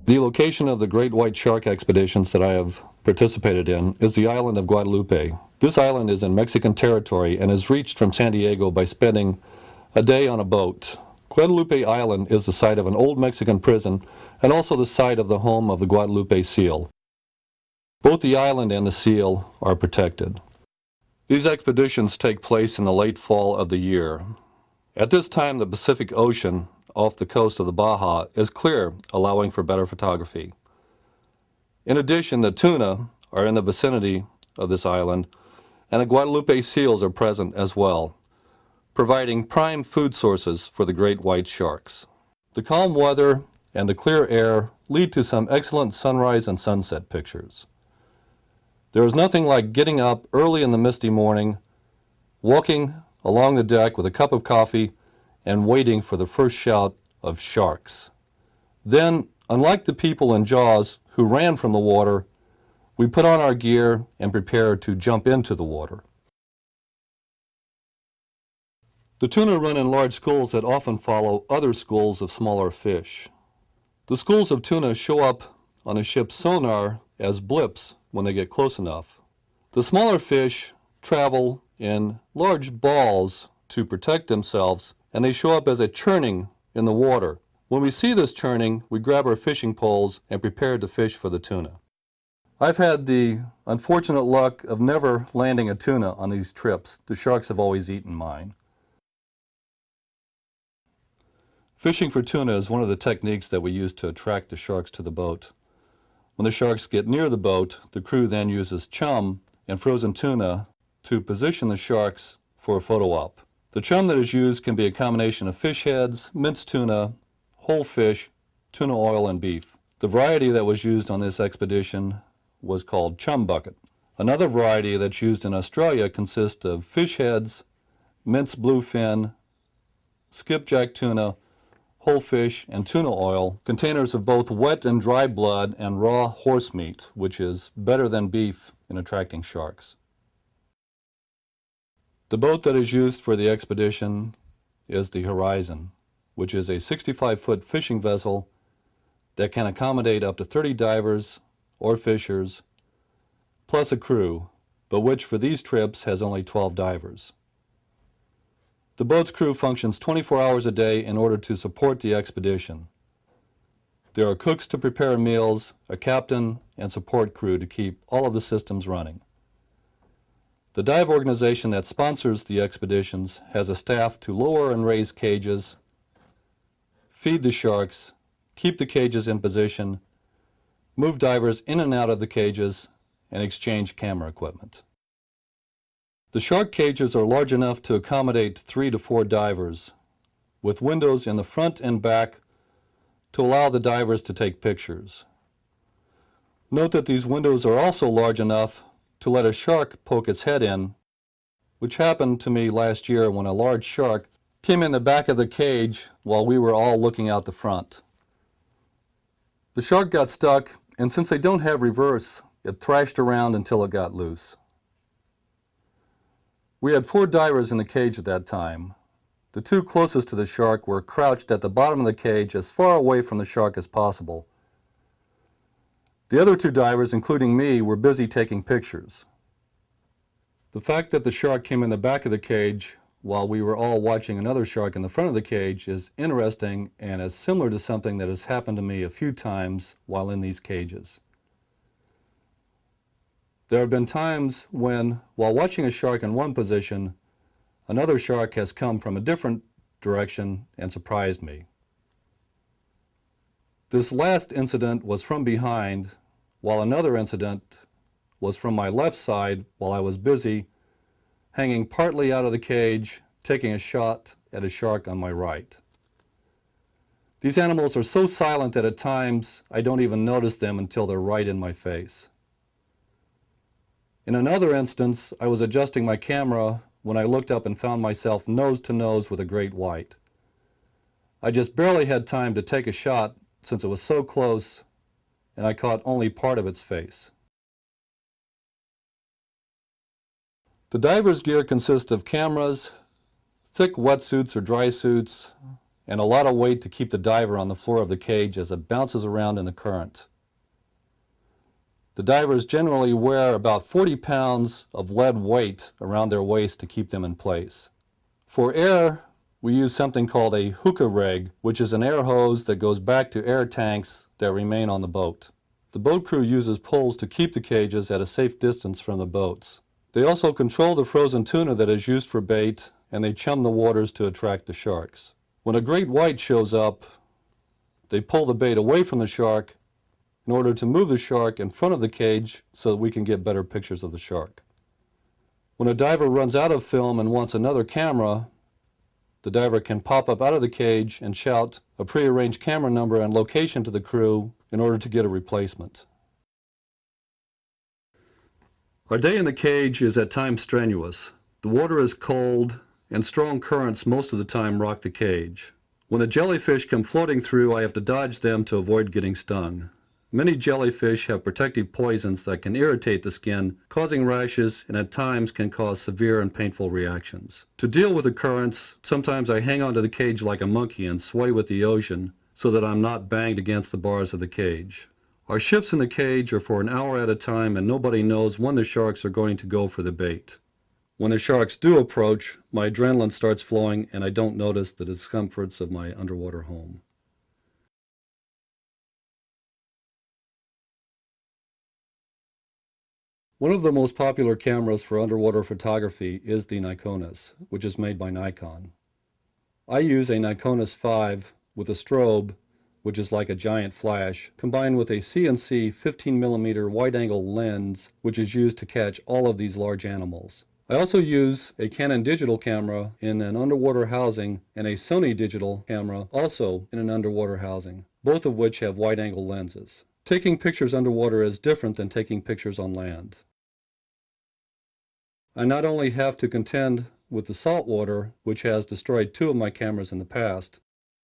The location of the great white shark expeditions that I have participated in is the island of Guadalupe. This island is in Mexican territory and is reached from San Diego by spending a day on a boat. Guadalupe Island is the site of an old Mexican prison and also the site of the home of the Guadalupe seal. Both the island and the seal are protected. These expeditions take place in the late fall of the year. At this time, the Pacific Ocean off the coast of the Baja is clear, allowing for better photography. In addition, the tuna are in the vicinity of this island, and the Guadalupe seals are present as well, providing prime food sources for the great white sharks. The calm weather and the clear air lead to some excellent sunrise and sunset pictures. There is nothing like getting up early in the misty morning, walking along the deck with a cup of coffee, and waiting for the first shout of sharks. Then, unlike the people in Jaws who ran from the water, we put on our gear and prepare to jump into the water. The tuna run in large schools that often follow other schools of smaller fish. The schools of tuna show up on a ship's sonar as blips when they get close enough. The smaller fish travel in large balls to protect themselves, and they show up as a churning in the water. When we see this churning, we grab our fishing poles and prepare to fish for the tuna. I've had the unfortunate luck of never landing a tuna on these trips. The sharks have always eaten mine. Fishing for tuna is one of the techniques that we use to attract the sharks to the boat. When the sharks get near the boat, the crew then uses chum and frozen tuna to position the sharks for a photo op. The chum that is used can be a combination of fish heads, minced tuna, whole fish, tuna oil, and beef. The variety that was used on this expedition was called chum bucket. Another variety that's used in Australia consists of fish heads, minced bluefin, skipjack tuna, whole fish, and tuna oil, containers of both wet and dry blood and raw horse meat, which is better than beef in attracting sharks. The boat that is used for the expedition is the Horizon, which is a 65-foot fishing vessel that can accommodate up to 30 divers or fishers, plus a crew, but which for these trips has only 12 divers. The boat's crew functions 24 hours a day in order to support the expedition. There are cooks to prepare meals, a captain, and support crew to keep all of the systems running. The dive organization that sponsors the expeditions has a staff to lower and raise cages, feed the sharks, keep the cages in position, move divers in and out of the cages, and exchange camera equipment. The shark cages are large enough to accommodate 3 to 4 divers, with windows in the front and back to allow the divers to take pictures. Note that these windows are also large enough to let a shark poke its head in, which happened to me last year when a large shark came in the back of the cage while we were all looking out the front. The shark got stuck, and since they don't have reverse, it thrashed around until it got loose. We had 4 divers in the cage at that time. The 2 closest to the shark were crouched at the bottom of the cage as far away from the shark as possible. The other 2 divers, including me, were busy taking pictures. The fact that the shark came in the back of the cage while we were all watching another shark in the front of the cage is interesting and is similar to something that has happened to me a few times while in these cages. There have been times when, while watching a shark in one position, another shark has come from a different direction and surprised me. This last incident was from behind, while another incident was from my left side while I was busy hanging partly out of the cage, taking a shot at a shark on my right. These animals are so silent that at times I don't even notice them until they're right in my face. In another instance, I was adjusting my camera when I looked up and found myself nose to nose with a great white. I just barely had time to take a shot since it was so close, and I caught only part of its face. The diver's gear consists of cameras, thick wetsuits or dry suits, and a lot of weight to keep the diver on the floor of the cage as it bounces around in the current. The divers generally wear about 40 pounds of lead weight around their waist to keep them in place. For air, we use something called a hookah rig, which is an air hose that goes back to air tanks that remain on the boat. The boat crew uses poles to keep the cages at a safe distance from the boats. They also control the frozen tuna that is used for bait, and they chum the waters to attract the sharks. When a great white shows up, they pull the bait away from the shark in order to move the shark in front of the cage so that we can get better pictures of the shark. When a diver runs out of film and wants another camera, the diver can pop up out of the cage and shout a prearranged camera number and location to the crew in order to get a replacement. Our day in the cage is at times strenuous. The water is cold, and strong currents most of the time rock the cage. When the jellyfish come floating through, I have to dodge them to avoid getting stung. Many jellyfish have protective poisons that can irritate the skin, causing rashes and at times can cause severe and painful reactions. To deal with the currents, sometimes I hang onto the cage like a monkey and sway with the ocean so that I'm not banged against the bars of the cage. Our shifts in the cage are for an hour at a time, and nobody knows when the sharks are going to go for the bait. When the sharks do approach, my adrenaline starts flowing and I don't notice the discomforts of my underwater home. One of the most popular cameras for underwater photography is the Nikonis, which is made by Nikon. I use a Nikonis 5 with a strobe, which is like a giant flash, combined with a CNC 15mm wide-angle lens, which is used to catch all of these large animals. I also use a Canon digital camera in an underwater housing and a Sony digital camera also in an underwater housing, both of which have wide-angle lenses. Taking pictures underwater is different than taking pictures on land. I not only have to contend with the salt water, which has destroyed 2 of my cameras in the past.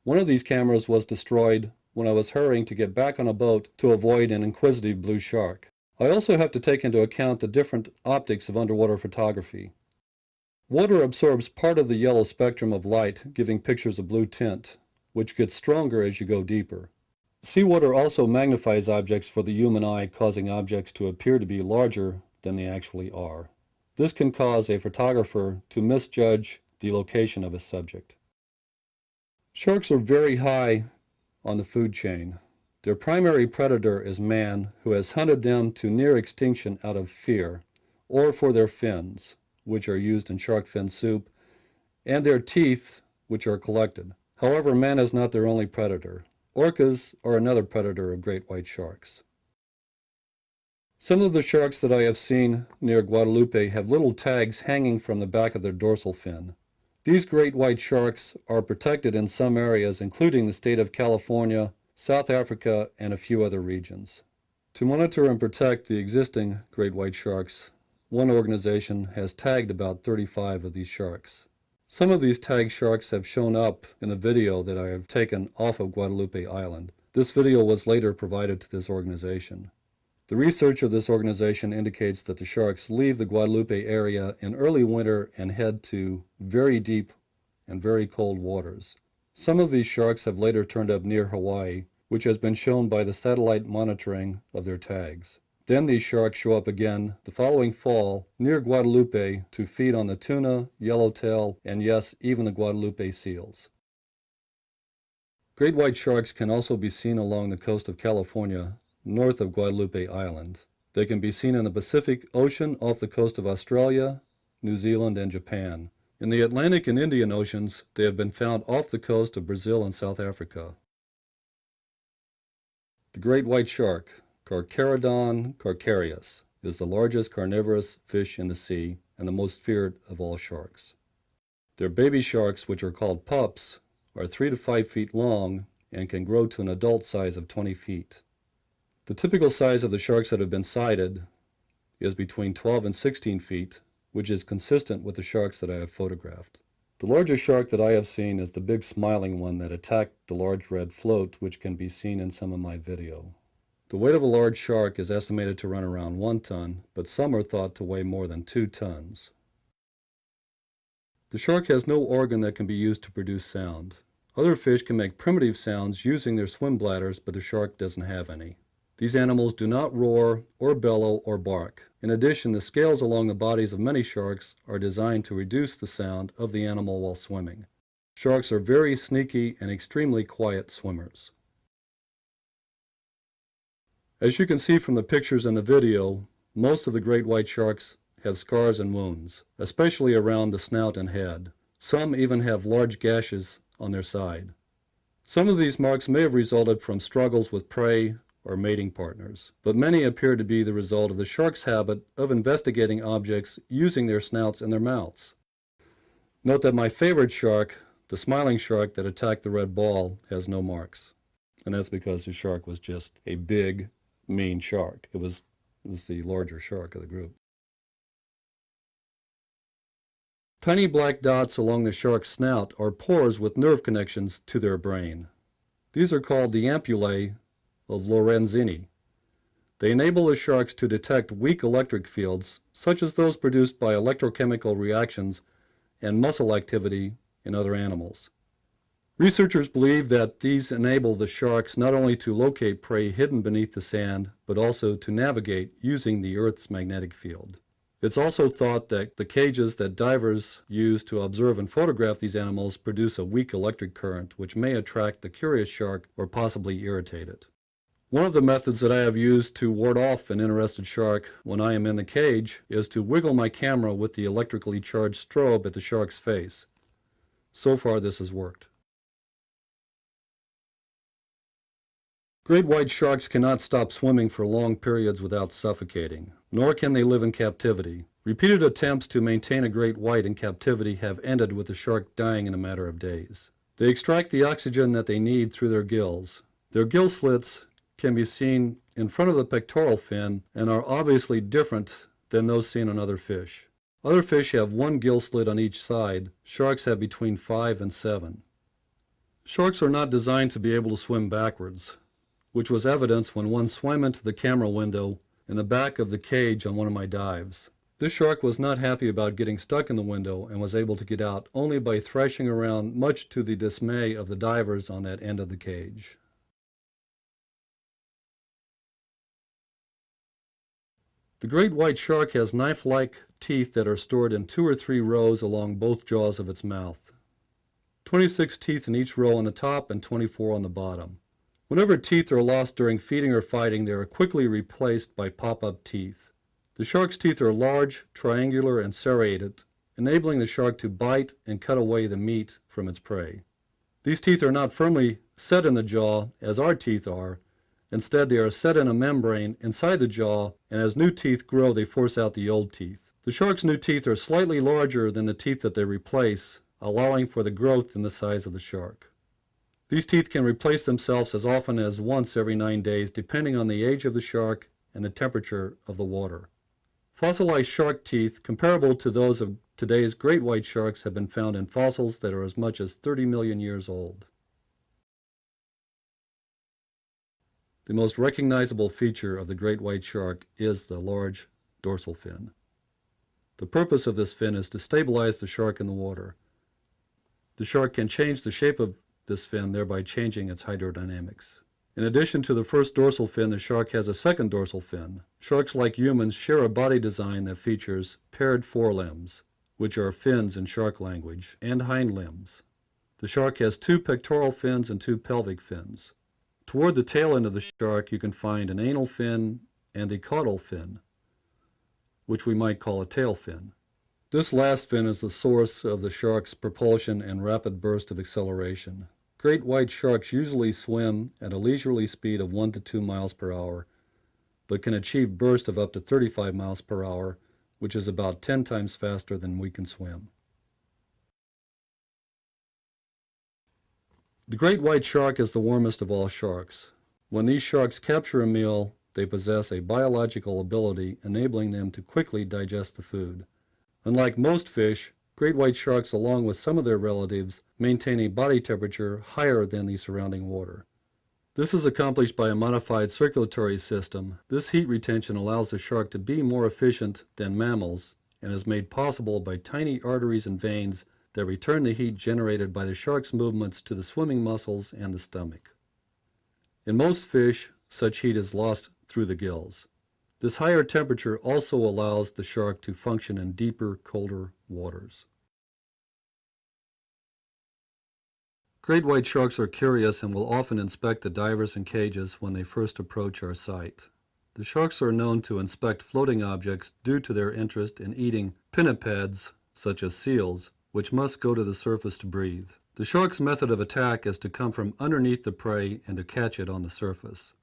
One of these cameras was destroyed when I was hurrying to get back on a boat to avoid an inquisitive blue shark. I also have to take into account the different optics of underwater photography. Water absorbs part of the yellow spectrum of light, giving pictures a blue tint, which gets stronger as you go deeper. Seawater also magnifies objects for the human eye, causing objects to appear to be larger than they actually are. This can cause a photographer to misjudge the location of a subject. Sharks are very high on the food chain. Their primary predator is man, who has hunted them to near extinction out of fear, or for their fins, which are used in shark fin soup, and their teeth, which are collected. However, man is not their only predator. Orcas are another predator of great white sharks. Some of the sharks that I have seen near Guadalupe have little tags hanging from the back of their dorsal fin. These great white sharks are protected in some areas, including the state of California, South Africa, and a few other regions. To monitor and protect the existing great white sharks, one organization has tagged about 35 of these sharks. Some of these tagged sharks have shown up in the video that I have taken off of Guadalupe Island. This video was later provided to this organization. The research of this organization indicates that the sharks leave the Guadalupe area in early winter and head to very deep and very cold waters. Some of these sharks have later turned up near Hawaii, which has been shown by the satellite monitoring of their tags. Then these sharks show up again the following fall near Guadalupe to feed on the tuna, yellowtail, and yes, even the Guadalupe seals. Great white sharks can also be seen along the coast of California, north of Guadalupe Island. They can be seen in the Pacific Ocean off the coast of Australia, New Zealand, and Japan. In the Atlantic and Indian Oceans, they have been found off the coast of Brazil and South Africa. The great white shark, Carcharodon carcharias, is the largest carnivorous fish in the sea and the most feared of all sharks. Their baby sharks, which are called pups, are 3 to 5 feet long and can grow to an adult size of 20 feet. The typical size of the sharks that have been sighted is between 12 and 16 feet, which is consistent with the sharks that I have photographed. The largest shark that I have seen is the big smiling one that attacked the large red float, which can be seen in some of my video. The weight of a large shark is estimated to run around 1 ton, but some are thought to weigh more than 2 tons. The shark has no organ that can be used to produce sound. Other fish can make primitive sounds using their swim bladders, but the shark doesn't have any. These animals do not roar or bellow or bark. In addition, the scales along the bodies of many sharks are designed to reduce the sound of the animal while swimming. Sharks are very sneaky and extremely quiet swimmers. As you can see from the pictures in the video, most of the great white sharks have scars and wounds, especially around the snout and head. Some even have large gashes on their side. Some of these marks may have resulted from struggles with prey or mating partners, but many appear to be the result of the shark's habit of investigating objects using their snouts and their mouths. Note that my favorite shark, the smiling shark that attacked the red ball, has no marks. And that's because the shark was just a big, mean shark. It was the larger shark of the group. Tiny black dots along the shark's snout are pores with nerve connections to their brain. These are called the ampullae of Lorenzini. They enable the sharks to detect weak electric fields, such as those produced by electrochemical reactions and muscle activity in other animals. Researchers believe that these enable the sharks not only to locate prey hidden beneath the sand, but also to navigate using the Earth's magnetic field. It's also thought that the cages that divers use to observe and photograph these animals produce a weak electric current, which may attract the curious shark or possibly irritate it. One of the methods that I have used to ward off an interested shark when I am in the cage is to wiggle my camera with the electrically charged strobe at the shark's face. So far, this has worked. Great white sharks cannot stop swimming for long periods without suffocating, nor can they live in captivity. Repeated attempts to maintain a great white in captivity have ended with the shark dying in a matter of days. They extract the oxygen that they need through their gills. Their gill slits can be seen in front of the pectoral fin and are obviously different than those seen on other fish. Other fish have one gill slit on each side. Sharks have between 5 and 7. Sharks are not designed to be able to swim backwards, which was evidenced when one swam into the camera window in the back of the cage on one of my dives. This shark was not happy about getting stuck in the window and was able to get out only by thrashing around, much to the dismay of the divers on that end of the cage. The great white shark has knife-like teeth that are stored in 2 or 3 rows along both jaws of its mouth. 26 teeth in each row on the top and 24 on the bottom. Whenever teeth are lost during feeding or fighting, they are quickly replaced by pop-up teeth. The shark's teeth are large, triangular, and serrated, enabling the shark to bite and cut away the meat from its prey. These teeth are not firmly set in the jaw, as our teeth are. Instead, they are set in a membrane inside the jaw, and as new teeth grow, they force out the old teeth. The shark's new teeth are slightly larger than the teeth that they replace, allowing for the growth in the size of the shark. These teeth can replace themselves as often as once every 9 days, depending on the age of the shark and the temperature of the water. Fossilized shark teeth, comparable to those of today's great white sharks, have been found in fossils that are as much as 30 million years old. The most recognizable feature of the great white shark is the large dorsal fin. The purpose of this fin is to stabilize the shark in the water. The shark can change the shape of this fin, thereby changing its hydrodynamics. In addition to the first dorsal fin, the shark has a second dorsal fin. Sharks, like humans, share a body design that features paired forelimbs, which are fins in shark language, and hind limbs. The shark has 2 pectoral fins and 2 pelvic fins. Toward the tail end of the shark, you can find an anal fin and a caudal fin, which we might call a tail fin. This last fin is the source of the shark's propulsion and rapid burst of acceleration. Great white sharks usually swim at a leisurely speed of 1 to 2 miles per hour, but can achieve bursts of up to 35 miles per hour, which is about 10 times faster than we can swim. The great white shark is the warmest of all sharks. When these sharks capture a meal, they possess a biological ability enabling them to quickly digest the food. Unlike most fish, great white sharks, along with some of their relatives, maintain a body temperature higher than the surrounding water. This is accomplished by a modified circulatory system. This heat retention allows the shark to be more efficient than mammals and is made possible by tiny arteries and veins that return the heat generated by the shark's movements to the swimming muscles and the stomach. In most fish, such heat is lost through the gills. This higher temperature also allows the shark to function in deeper, colder waters. Great white sharks are curious and will often inspect the divers and cages when they first approach our site. The sharks are known to inspect floating objects due to their interest in eating pinnipeds, such as seals, which must go to the surface to breathe. The shark's method of attack is to come from underneath the prey and to catch it on the surface.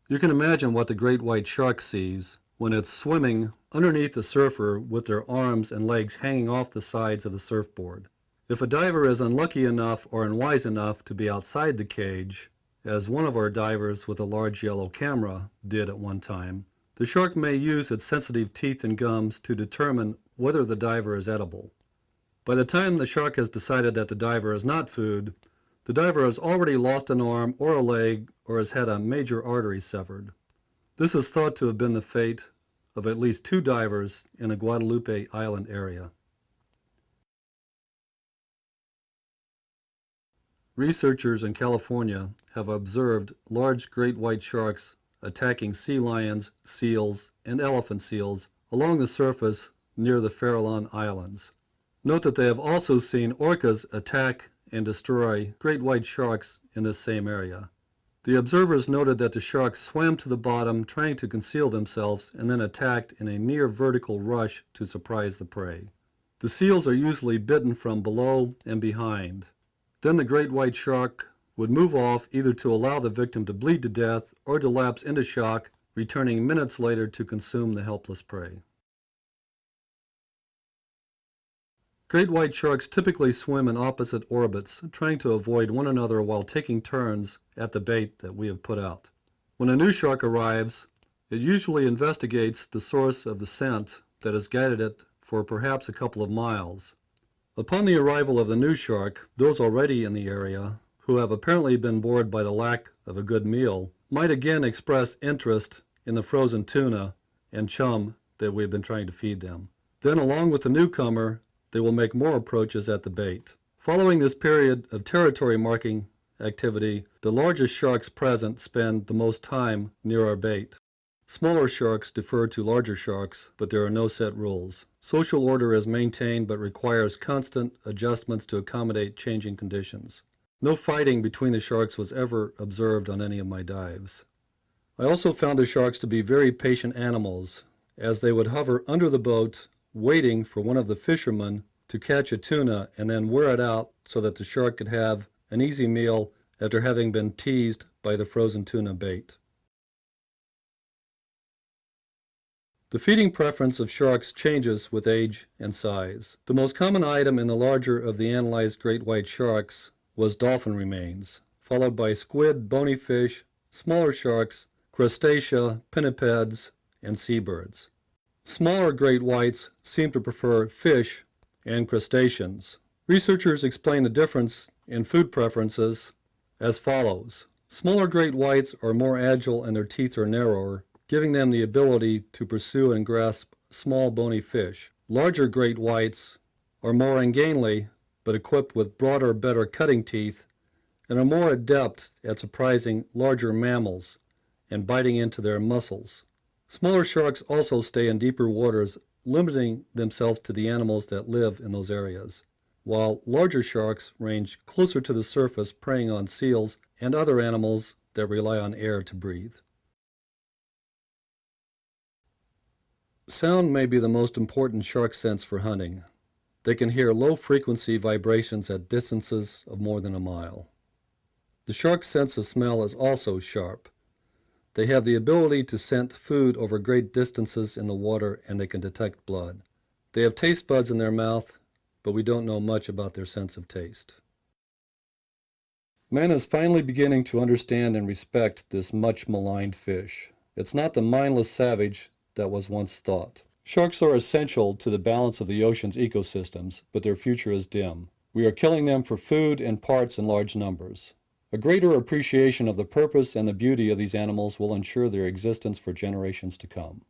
You can imagine what the great white shark sees when it's swimming underneath the surfer with their arms and legs hanging off the sides of the surfboard. If a diver is unlucky enough or unwise enough to be outside the cage, as one of our divers with a large yellow camera did at one time, the shark may use its sensitive teeth and gums to determine whether the diver is edible. By the time the shark has decided that the diver is not food, the diver has already lost an arm or a leg or has had a major artery severed. This is thought to have been the fate of at least 2 divers in the Guadalupe Island area. Researchers in California have observed large great white sharks attacking sea lions, seals, and elephant seals along the surface near the Farallon Islands. Note that they have also seen orcas attack and destroy great white sharks in this same area. The observers noted that the sharks swam to the bottom trying to conceal themselves and then attacked in a near vertical rush to surprise the prey. The seals are usually bitten from below and behind. Then the great white shark would move off either to allow the victim to bleed to death or to lapse into shock, returning minutes later to consume the helpless prey. Great white sharks typically swim in opposite orbits, trying to avoid one another while taking turns at the bait that we have put out. When a new shark arrives, it usually investigates the source of the scent that has guided it for perhaps a couple of miles. Upon the arrival of the new shark, those already in the area, who have apparently been bored by the lack of a good meal, might again express interest in the frozen tuna and chum that we have been trying to feed them. Then, along with the newcomer, they will make more approaches at the bait. Following this period of territory marking activity, the largest sharks present spend the most time near our bait. Smaller sharks defer to larger sharks, but there are no set rules. Social order is maintained but requires constant adjustments to accommodate changing conditions. No fighting between the sharks was ever observed on any of my dives. I also found the sharks to be very patient animals, as they would hover under the boat waiting for one of the fishermen to catch a tuna and then wear it out so that the shark could have an easy meal after having been teased by the frozen tuna bait. The feeding preference of sharks changes with age and size. The most common item in the larger of the analyzed great white sharks was dolphin remains, followed by squid, bony fish, smaller sharks, crustacea, pinnipeds, and seabirds. Smaller great whites seem to prefer fish and crustaceans. Researchers explain the difference in food preferences as follows. Smaller great whites are more agile and their teeth are narrower, giving them the ability to pursue and grasp small bony fish. Larger great whites are more ungainly, but equipped with broader, better cutting teeth, and are more adept at surprising larger mammals and biting into their muscles. Smaller sharks also stay in deeper waters, limiting themselves to the animals that live in those areas, while larger sharks range closer to the surface, preying on seals and other animals that rely on air to breathe. Sound may be the most important shark sense for hunting. They can hear low-frequency vibrations at distances of more than a mile. The shark's sense of smell is also sharp. They have the ability to scent food over great distances in the water, and they can detect blood. They have taste buds in their mouth, but we don't know much about their sense of taste. Man is finally beginning to understand and respect this much maligned fish. It's not the mindless savage that was once thought. Sharks are essential to the balance of the ocean's ecosystems, but their future is dim. We are killing them for food and parts in large numbers. A greater appreciation of the purpose and the beauty of these animals will ensure their existence for generations to come.